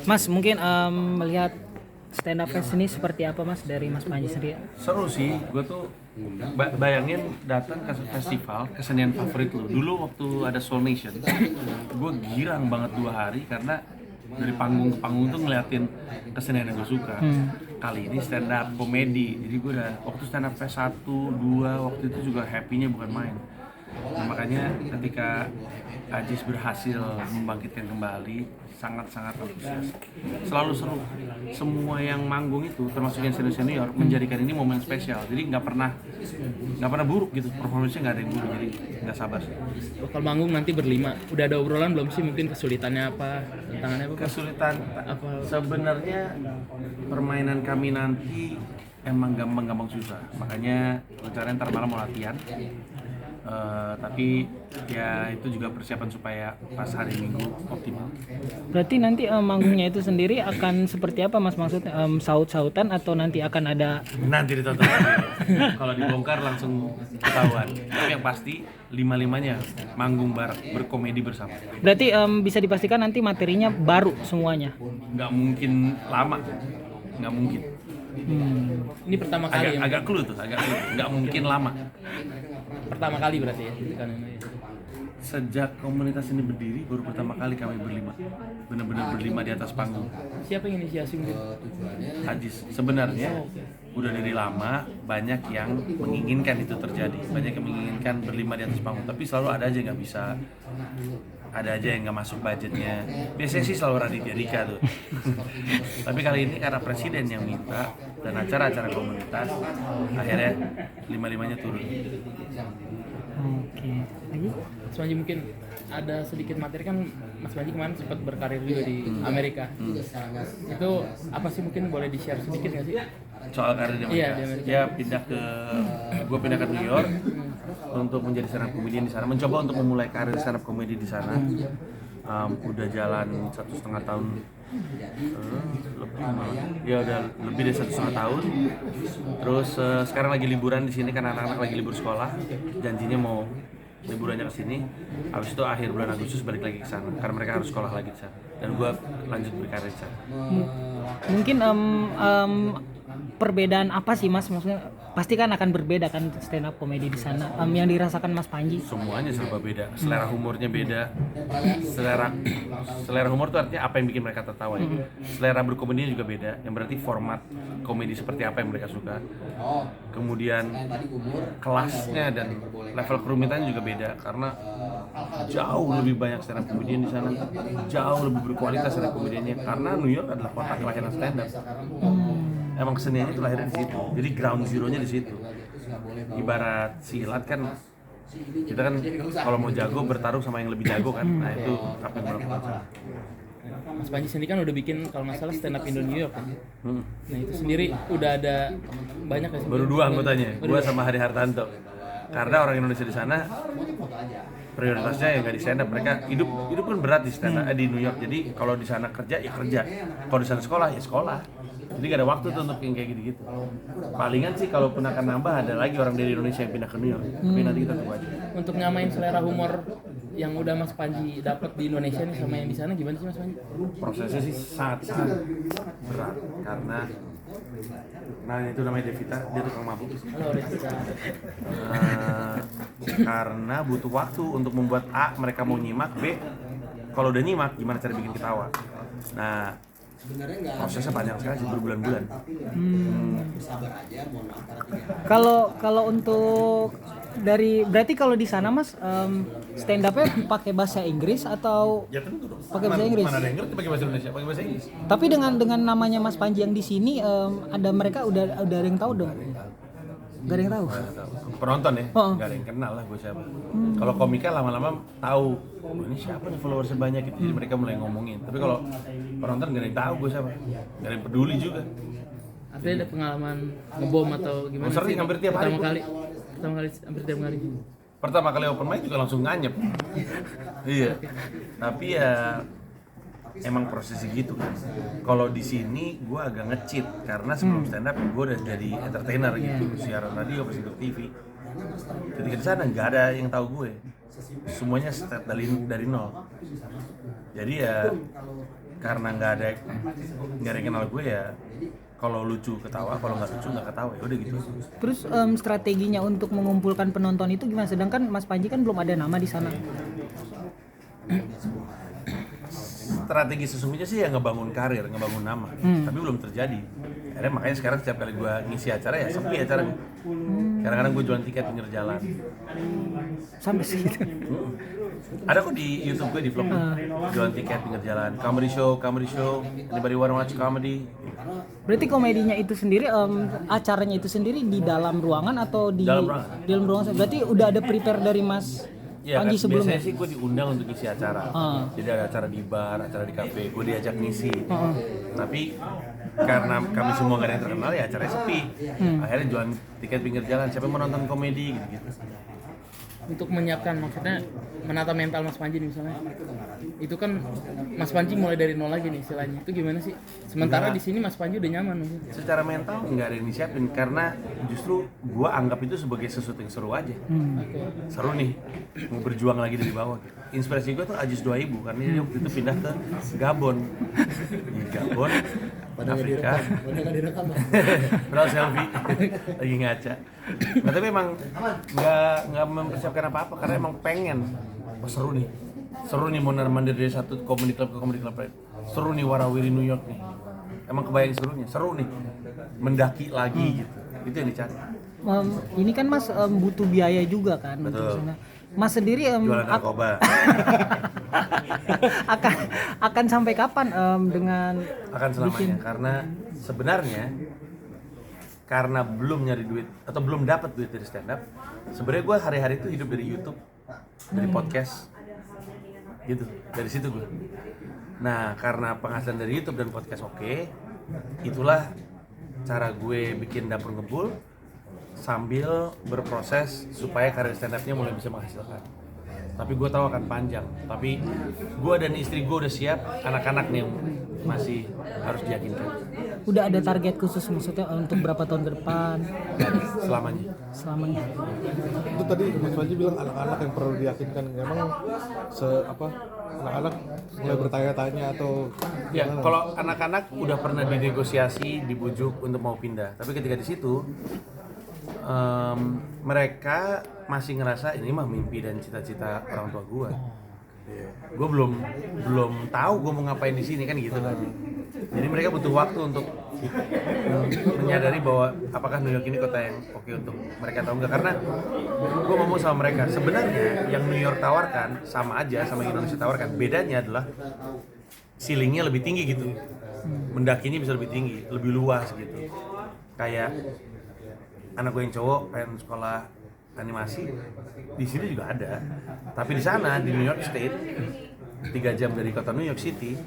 Mas mungkin melihat stand up fest ini seperti apa Mas dari Mas Panji sendiri? Seru sih, gue tuh bayangin datang ke festival kesenian favorit lu. Dulu waktu ada Soul Nation, gue girang banget 2 hari karena dari panggung ke panggung tuh ngeliatin kesenian yang gue suka. Kali ini stand up komedi, jadi gue udah waktu stand up fest 1, 2 waktu itu juga happy-nya bukan main. Nah, makanya ketika Ajis berhasil membangkitkan kembali, sangat-sangat antusias. Selalu seru. Semua yang manggung itu, termasuk yang senior-senior, menjadikan ini momen spesial. Jadi nggak pernah buruk gitu. Performanya nggak ada yang buruk, jadi nggak sabar sih. Bakal manggung nanti berlima. Udah ada obrolan belum sih? Mungkin kesulitannya apa? Tantangannya apa? Kesulitan Apa? sebenarnya permainan kami nanti emang gampang-gampang susah. Makanya rencananya ntar malam mau latihan. Tapi ya itu juga persiapan supaya pas hari Minggu optimal. Berarti nanti manggungnya itu sendiri akan seperti apa Mas, maksudnya saut-sautan atau nanti akan ada? Nanti ditonton kalau dibongkar langsung ketahuan. Tapi yang pasti 5-5-nya manggung bareng, berkomedi bersama. Berarti bisa dipastikan nanti materinya baru semuanya. Nggak mungkin lama, nggak mungkin. Ini pertama kali ya? Agak clue tuh, nggak mungkin lama. Pertama kali berarti ya? Sejak komunitas ini berdiri baru pertama kali kami berlima, benar-benar berlima di atas panggung. Siapa yang inisiasi mungkin? Hadis sebenarnya udah dari lama banyak yang menginginkan itu terjadi, banyak yang menginginkan berlima di atas panggung, tapi selalu ada aja yang nggak bisa, ada aja yang nggak masuk budgetnya. Biasanya sih selalu Raditya Dika tuh. Tapi kali ini karena presiden yang minta dan acara-acara komunitas, akhirnya 5-5-nya turun. Oke. Lagi? Mas Panji mungkin ada sedikit materi kan, Mas Panji kemarin sempat berkarir juga di Amerika. Itu apa sih, mungkin boleh di-share sedikit nggak sih? Soal karir di Iya, Amerika, di Amerika. dia gue pindah ke New York untuk menjadi stand up comedian di sana, mencoba untuk memulai karir stand up comedy di sana. Udah jalan 1,5 tahun, lebih malah. Ya udah lebih dari 1,5 tahun. Terus sekarang lagi liburan di sini karena anak-anak lagi libur sekolah. Janjinya mau liburannya ke sini. Habis itu akhir bulan Agustus balik lagi ke sana karena mereka harus sekolah lagi di sana. Dan gue lanjut berkarir di sana. Mungkin perbedaan apa sih Mas? Maksudnya pasti kan akan berbeda kan stand up komedi di sana. Yang dirasakan Mas Panji? Semuanya serba beda, selera humornya beda. Selera humor itu artinya apa yang bikin mereka tertawa ya. Selera berkomedinya juga beda, yang berarti format komedi seperti apa yang mereka suka. Kemudian kelasnya dan level kerumitannya juga beda karena jauh lebih banyak stand up komedian di sana, jauh lebih berkualitas stand up komediannya karena New York adalah kota kelahiran stand up. Emang keseniannya itu lahirnya di situ, jadi ground zero-nya di situ. Ibarat silat kan, kita kan kalau mau jago bertarung sama yang lebih jago kan, nah itu apa yang berlaku. Mas Panji sendiri kan udah bikin kalau nggak salah stand up Indo New York kan? Nah itu sendiri udah ada banyak nggak sih? Baru 2 anggotanya, gua sama Hari Hartanto. Karena orang Indonesia di sana prioritasnya yang nggak di stand up, mereka hidup kan berat di stand up, di New York. Jadi kalau di sana kerja ya kerja, kalau di sana sekolah ya sekolah. Jadi gak ada waktu tuh untuk yang kayak gitu-gitu. Palingan sih kalaupun akan nambah ada lagi orang dari Indonesia yang pindah ke New York. Tapi nanti kita tunggu aja. Untuk nyamain selera humor yang udah Mas Panji dapat di Indonesia nih sama yang di sana gimana sih Mas Panji? Prosesnya sih sangat berat karena itu namanya Devita, dia tukang mabuk. Halo Rizka. Karena butuh waktu untuk membuat A mereka mau nyimak, B kalau udah nyimak gimana cara bikin ketawa. Nah prosesnya panjang sekali sih, berbulan-bulan. Kalau untuk berarti kalau di sana Mas stand up-nya pakai bahasa Inggris atau Ya tentu dong. pakai bahasa Inggris? Mana ada yang ngerti pakai bahasa Indonesia, pakai bahasa Inggris. Tapi dengan namanya Mas Panji yang di sini ada mereka udah ada yang tahu dong. Gak ada yang tahu. Penonton ya, Oh. nggak ada yang kenal lah gue siapa. Kalau komika lama-lama tahu, oh, ini siapa nih followersnya banyak gitu, jadi mereka mulai ngomongin. Tapi kalau penonton nggak ada yang tahu gue siapa, nggak ada yang peduli juga. Artinya ada pengalaman ngebom atau gimana? Oh, sering, sih? hampir tiap hari, Pertama Bu. kali, hampir tiap kali. Pertama kali open mic juga langsung nganyep. Iya. Tapi ya emang prosesnya gitu kan. Kalau di sini gue agak nge-cheat karena sebelum stand up gue udah jadi entertainer gitu, siaran radio, presenter TV. Ketika di sana nggak ada yang tahu gue, semuanya start dari nol. Jadi ya karena nggak ada yang kenal gue ya, kalau lucu ketawa, kalau nggak lucu nggak ketawa, ya udah gitu. Terus strateginya untuk mengumpulkan penonton itu gimana? Sedangkan Mas Panji kan belum ada nama di sana. Strategi sesungguhnya sih ya ngebangun karir, ngebangun nama, tapi belum terjadi. Akhirnya makanya sekarang setiap kali gue ngisi acara ya sepi acaranya. Kadang-kadang gue jualan tiket pinggir jalan. Sampai segitu. Ada kok di YouTube gue, di vlog jualan tiket pinggir jalan, comedy show, anybody wanna watch comedy. Berarti komedinya itu sendiri, acaranya itu sendiri di dalam ruangan atau di Dalam ruangan. dalam ruangan? Berarti udah ada prepare dari Mas Ya, Panji kan, sebelumnya? biasanya sih gue diundang untuk ngisi acara. Jadi ada acara di bar, acara di kafe, gue diajak ngisi. Tapi karena kami semua gak ada yang terkenal ya acaranya sepi. Akhirnya jualan tiket pinggir jalan, siapa yang mau nonton komedi gitu-gitu. Untuk menyiapkan, maksudnya menata mental Mas Panji nih misalnya, itu kan Mas Panji mulai dari nol lagi nih istilahnya, itu gimana sih? Sementara di sini Mas Panji udah nyaman mungkin. Secara mental nggak ada yang disiapin karena justru gue anggap itu sebagai sesuatu yang seru aja. Seru nih, mau berjuang lagi dari bawah. Inspirasi gue tuh Ajis Duaibu karena dia waktu itu pindah ke Gabon. Di Gabon, Afrika. Padahal selfie lagi ngaca. Nah, tapi emang nggak mempersiapkan apa-apa karena emang pengen. Wah, seru nih mondar-mandir dari satu comedy club ke comedy club lain. Seru nih warawiri New York nih. Emang kebayang serunya, seru nih mendaki lagi gitu. Itu yang dicari. Ini kan Mas butuh biaya juga kan untuk Betul. sana. Mas sendiri Jualan narkoba. akan sampai kapan dengan Akan selamanya karena sebenarnya karena belum nyari duit atau belum dapat duit dari stand up, sebenarnya gue hari-hari itu hidup dari YouTube, dari podcast, gitu, dari situ gue. Nah karena penghasilan dari YouTube dan podcast oke, itulah cara gue bikin dapur ngebul sambil berproses supaya karir stand up-nya mulai bisa menghasilkan. Tapi gue tahu akan panjang. Tapi gue dan istri gue udah siap, anak-anak nih yang masih harus diyakinkan. udah ada target khusus maksudnya untuk berapa tahun ke depan Selamanya. selamanya? Itu tadi Mas Panji bilang anak-anak yang perlu diyakinkan, memang anak-anak mulai bertanya-tanya atau Ya, gimana? kalau anak-anak udah pernah dinegosiasi, dibujuk untuk mau pindah. Tapi ketika di situ mereka masih ngerasa ini mah mimpi dan cita-cita orang tua gue. Gue belum tahu gue mau ngapain di sini kan gitu kan. Jadi mereka butuh waktu untuk menyadari bahwa apakah New York ini kota yang oke untuk mereka atau enggak. Karena gue ngomong sama mereka, sebenarnya yang New York tawarkan sama aja sama yang Indonesia tawarkan. Bedanya adalah ceilingnya lebih tinggi gitu, mendakinya bisa lebih tinggi, lebih luas gitu. Kayak anak gue yang cowok pengen sekolah animasi, di sini juga ada. Tapi di sana di New York State, 3 jam dari kota New York City,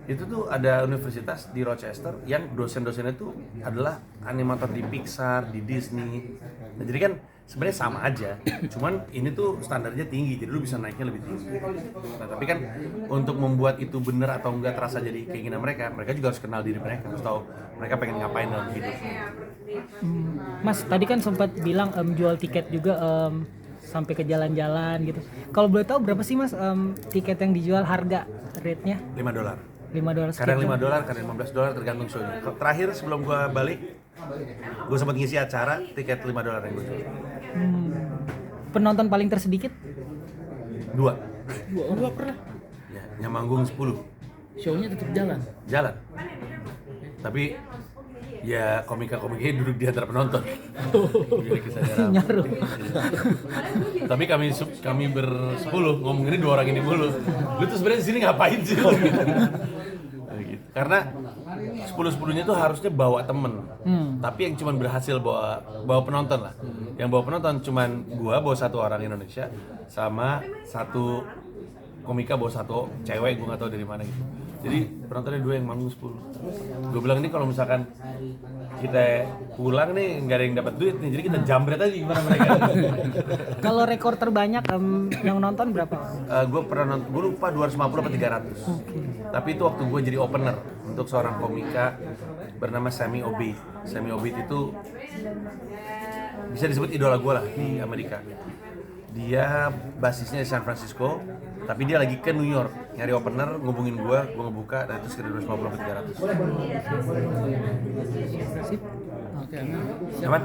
itu tuh ada universitas di Rochester yang dosen-dosennya tuh adalah animator di Pixar, di Disney. Nah, jadi kan sebenarnya sama aja, cuman ini tuh standarnya tinggi, jadi lu bisa naiknya lebih tinggi. Nah, tapi kan untuk membuat itu benar atau enggak terasa jadi keinginan mereka juga harus kenal diri mereka, harus tahu mereka pengen ngapain dalam hidup. Mas tadi kan sempat bilang jual tiket juga sampai ke jalan-jalan gitu. Kalau boleh tahu berapa sih Mas tiket yang dijual, harga rate-nya? $5. $5 Kadang sekitar. $5, kadang $15 tergantung show-nya. Terakhir sebelum gua balik, gua sempat ngisi acara, tiket $5 yang gua jual. Penonton paling tersedikit? 2. Dua pernah. Ya, yang manggung 10. Show-nya tetap jalan. Jalan. Tapi ya komika-komiknya duduk di antara penonton. Jadi kesadaran. Nyaru. Tapi kami bersepuluh ngomong ini 2 orang ini mulu. Lu tuh sebenarnya di sini ngapain sih? Gitu. Karena 10-10-nya tuh harusnya bawa temen. Tapi yang cuman berhasil bawa penonton lah. Yang bawa penonton cuman gua bawa 1 orang Indonesia sama 1 komika bawa 1 cewek, gua nggak tahu dari mana gitu. Jadi penontonnya 2 yang manggung 10. Gua bilang ini kalau misalkan kita pulang nih nggak ada yang dapat duit nih, jadi kita jambret aja gimana mereka. Kalau rekor terbanyak yang nonton berapa? Gue lupa 250 atau 300. Tapi itu waktu gue jadi opener untuk seorang komika bernama Sammy Obeid. Sammy Obeid itu bisa disebut idola gue lah di Amerika. Dia basisnya di San Francisco, tapi dia lagi ke New York nyari opener, ngubungin gua ngebuka dan itu sekitar 250 ke 300. Sip. Oke, aman. Siap. Aman?